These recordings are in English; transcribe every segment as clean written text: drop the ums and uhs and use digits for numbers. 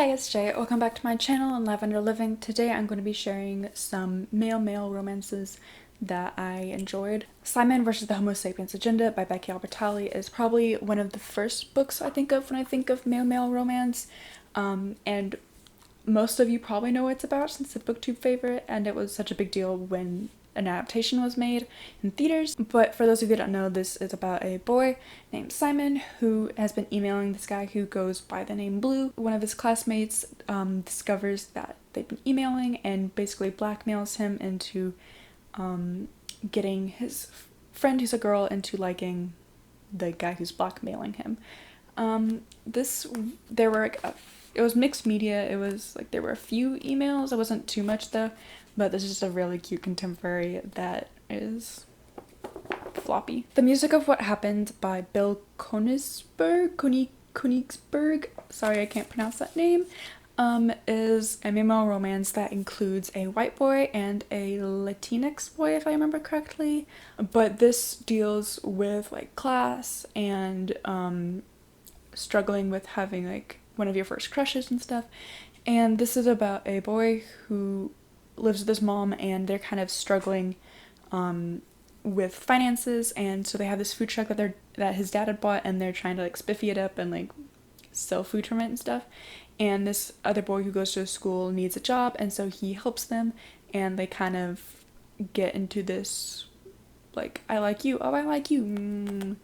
Hey, it's Jay. Welcome back to my channel on Lavender Living. Today I'm going to be sharing some male-male romances that I enjoyed. Simon vs. the Homo Sapiens Agenda by Becky Albertalli is probably one of the first books I think of when I think of male-male romance. And most of you probably know what it's about since it's a booktube favorite, and it was such a big deal when an adaptation was made in theaters. But for those of you that don't know, this is about a boy named Simon who has been emailing this guy who goes by the name Blue. One of his classmates discovers that they've been emailing and basically blackmails him into getting his friend, who's a girl, into liking the guy who's blackmailing him. It was mixed media. It was like there were a few emails. It wasn't too much though, but this is just a really cute contemporary that is floppy. The Music of What Happened by Bill Konigsberg, sorry I can't pronounce that name, is a male romance that includes a white boy and a Latinx boy, if I remember correctly. But this deals with like class and struggling with having like one of your first crushes and stuff. And this is about a boy who lives with his mom and they're kind of struggling with finances, and so they have this food truck that his dad had bought, and they're trying to like spiffy it up and like sell food from it and stuff. And this other boy who goes to school needs a job, and so he helps them, and they kind of get into this like, I like you, oh I like you.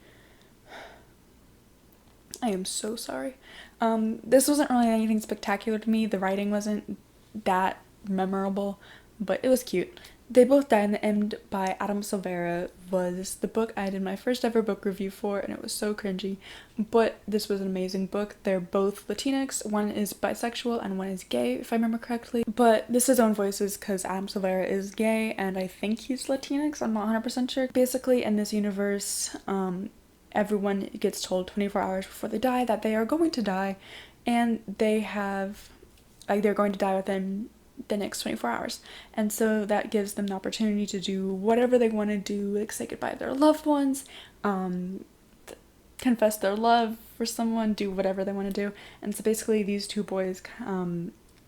I am so sorry. This wasn't really anything spectacular to me. The writing wasn't that memorable, but it was cute. They Both Die in the End by Adam Silvera was the book I did my first ever book review for, and it was so cringy, but this was an amazing book. They're both Latinx. One is bisexual and one is gay, if I remember correctly, but this is his own voices because Adam Silvera is gay and I think he's Latinx. I'm not 100% sure. Basically, in this universe, everyone gets told 24 hours before they die that they are going to die, and they're going to die within the next 24 hours. And so that gives them the opportunity to do whatever they want to do, like say goodbye to their loved ones, confess their love for someone, do whatever they want to do. And so basically these two boys,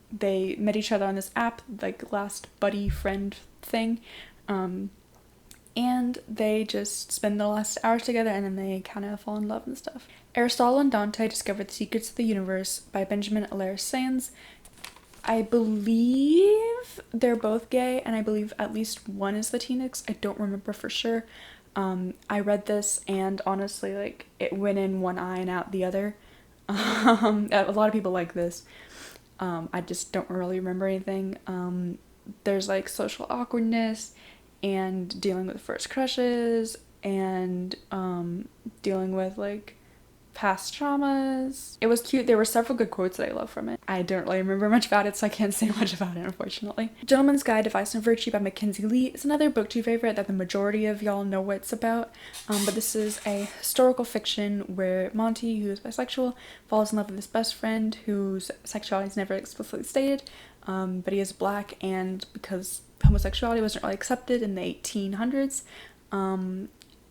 they met each other on this app, like last buddy friend thing, and they just spend the last hours together, and then they kind of fall in love and stuff. Aristotle and Dante Discover the Secrets of the Universe by Benjamin Alaire Sands. I believe they're both gay, and I believe at least one is Latinx. I don't remember for sure. I read this, and honestly, like, it went in one eye and out the other. A lot of people like this. I just don't really remember anything. There's like social awkwardness and dealing with first crushes and dealing with like past traumas. It was cute. There were several good quotes that I love from it. I don't really remember much about it, so I can't say much about it, unfortunately. Gentleman's Guide to Vice and Virtue by Mackenzie Lee is another booktube favorite that the majority of y'all know what it's about, but this is a historical fiction where Monty, who is bisexual, falls in love with his best friend whose sexuality is never explicitly stated, but he is black, and because homosexuality wasn't really accepted in the 1800s,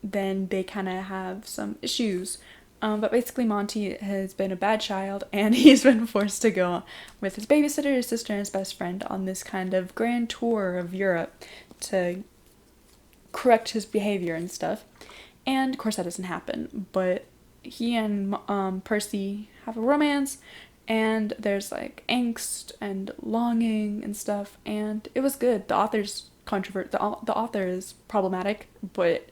then they kind of have some issues. But basically Monty has been a bad child, and he's been forced to go with his babysitter, his sister, and his best friend on this kind of grand tour of Europe to correct his behavior and stuff. And of course that doesn't happen, but he and Percy have a romance, and there's like angst and longing and stuff, and it was good. The author is problematic, but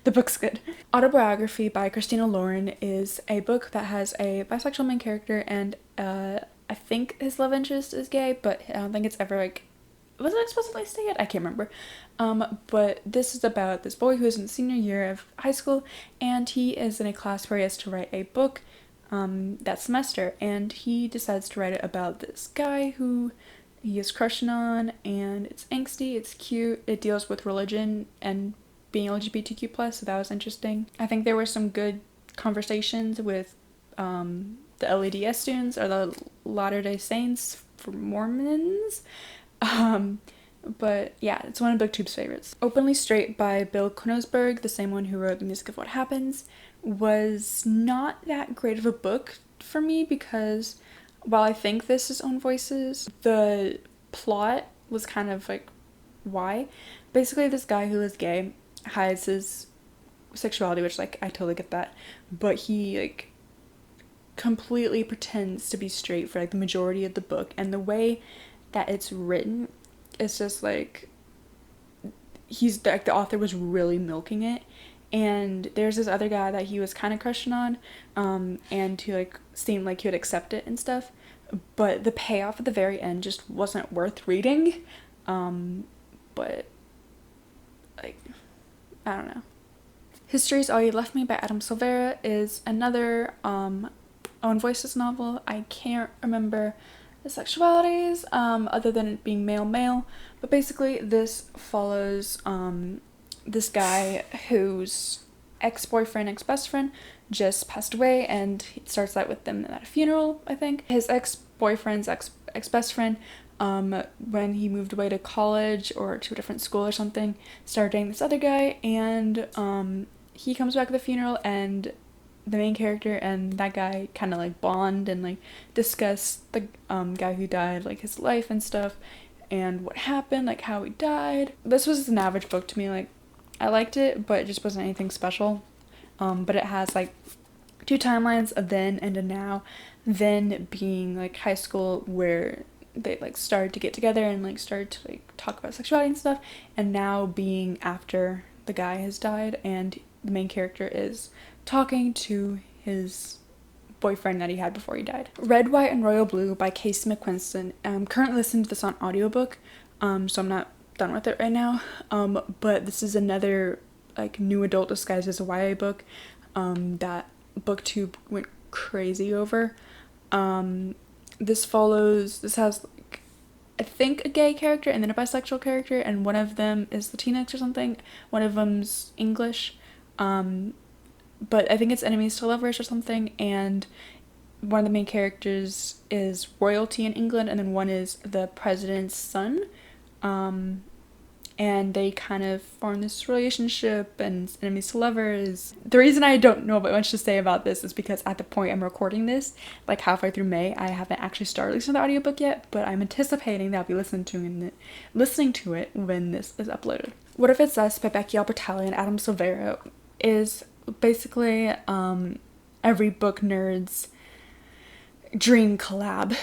the book's good. Autobiography by Christina Lauren is a book that has a bisexual main character, and I think his love interest is gay, but I don't think it's ever like, was it explicitly stated? I can't remember. But this is about this boy who is in the senior year of high school, and he is in a class where he has to write a book that semester, and he decides to write it about this guy who he is crushing on, and it's angsty, it's cute, it deals with religion and being LGBTQ+, so that was interesting. I think there were some good conversations with the LDS students, or the Latter-day Saints for Mormons. But yeah, it's one of BookTube's favorites. Openly Straight by Bill Konigsberg, the same one who wrote The Music of What Happens, was not that great of a book for me because while I think this is own voices, the plot was kind of like why. Basically, this guy who is gay hides his sexuality, which like I totally get that, but he like completely pretends to be straight for like the majority of the book, and the way that it's written is just like he's like the author was really milking it. And there's this other guy that he was kind of crushing on, and who like seemed like he would accept it and stuff, but the payoff at the very end just wasn't worth reading. But like I don't know. History's All You Left Me by Adam Silvera is another own voices novel. I can't remember the sexualities other than it being male, but basically this follows this guy whose ex-boyfriend, ex-best friend just passed away, and it starts out with them at a funeral, I think. His ex-boyfriend's ex-best friend, when he moved away to college or to a different school or something, started dating this other guy, and he comes back at the funeral, and the main character and that guy kind of like bond and like discuss the guy who died, like his life and stuff, and what happened, like how he died. This was an average book to me. Like I liked it, but it just wasn't anything special. But it has like 2 timelines, a then and a now. Then being like high school, where they like started to get together and like started to like talk about sexuality and stuff, and now being after the guy has died and the main character is talking to his boyfriend that he had before he died. Red, White, and Royal Blue by Casey McQuiston. I'm currently listening to this on audiobook, so I'm not done with it right now, but this is another like new adult disguised as a YA book that BookTube went crazy over. This has like, I think a gay character and then a bisexual character, and one of them is Latinx or something, one of them's English, but I think it's enemies to lovers or something, and one of the main characters is royalty in England, and then one is the president's son, and they kind of form this relationship, and enemies to lovers. The reason I don't know much to say about this is because at the point I'm recording this, like halfway through May, I haven't actually started listening to the audiobook yet, but I'm anticipating that I'll be listening to it when this is uploaded. What If It's Us by Becky Albertalli and Adam Silvera is basically every book nerd's dream collab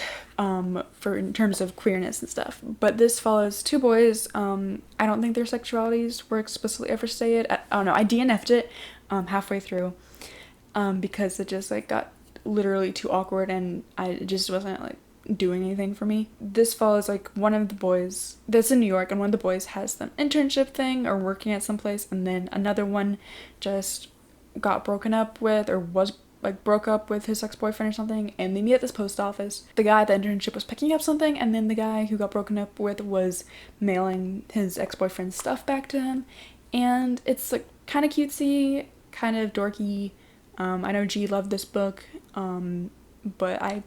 for in terms of queerness and stuff. But this follows 2 boys. I don't think their sexualities were explicitly ever stated. I don't know. I DNF'd it halfway through because it just like got literally too awkward, and it just wasn't like doing anything for me. This follows like one of the boys that's in New York, and one of the boys has some internship thing or working at some place, and then another one just got broken up with or was like broke up with his ex-boyfriend or something, and they meet at this post office. The guy at the internship was picking up something, and then the guy who got broken up with was mailing his ex-boyfriend's stuff back to him, and it's like kind of cutesy, kind of dorky. I know G loved this book, but I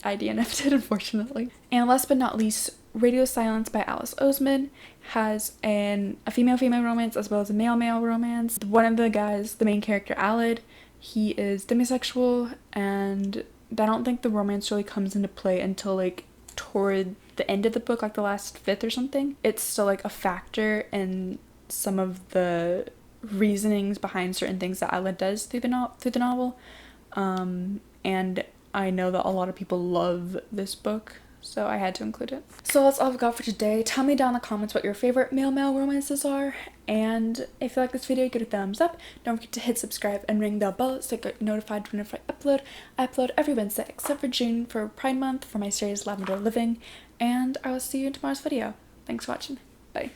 DNF'd it, unfortunately. And last but not least, Radio Silence by Alice Oseman has a female-female romance as well as a male-male romance. One of the guys, the main character Alid, he is demisexual, and I don't think the romance really comes into play until like toward the end of the book, like the last fifth or something. It's still like a factor in some of the reasonings behind certain things that Alid does through the novel. And I know that a lot of people love this book, so I had to include it. So that's all I've got for today. Tell me down in the comments what your favorite male-male romances are, and if you like this video, give it a thumbs up. Don't forget to hit subscribe and ring the bell so you get notified whenever I upload. I upload every Wednesday except for June for Pride Month for my series Lavender Living, and I will see you in tomorrow's video. Thanks for watching. Bye.